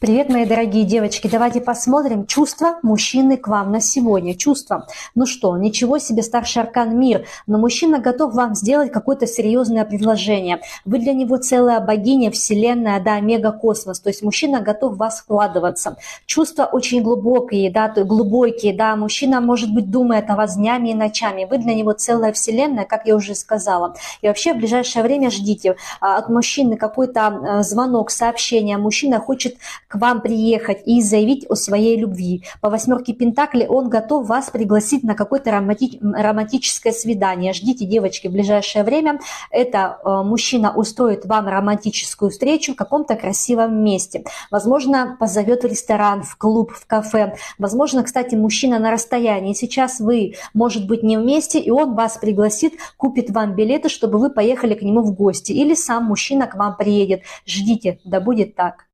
Привет, мои дорогие девочки. Давайте посмотрим чувства мужчины к вам на сегодня. Чувства. Ну что, ничего себе, старший аркан мир. Но мужчина готов вам сделать какое-то серьезное предложение. Вы для него целая богиня, вселенная, да, мегакосмос. То есть мужчина готов в вас вкладываться. Чувства очень глубокие, да. Мужчина, может быть, думает о вас днями и ночами. Вы для него целая вселенная, как я уже сказала. И вообще в ближайшее время ждите от мужчины какой-то звонок, сообщение. Мужчина хочет к вам приехать и заявить о своей любви. По восьмерке Пентаклей он готов вас пригласить на какое-то романтическое свидание. Ждите, девочки, в ближайшее время. Это мужчина устроит вам романтическую встречу в каком-то красивом месте. Возможно, позовет в ресторан, в клуб, в кафе. Возможно, кстати, мужчина на расстоянии. Сейчас вы, может быть, не вместе, и он вас пригласит, купит вам билеты, чтобы вы поехали к нему в гости. Или сам мужчина к вам приедет. Ждите, да будет так.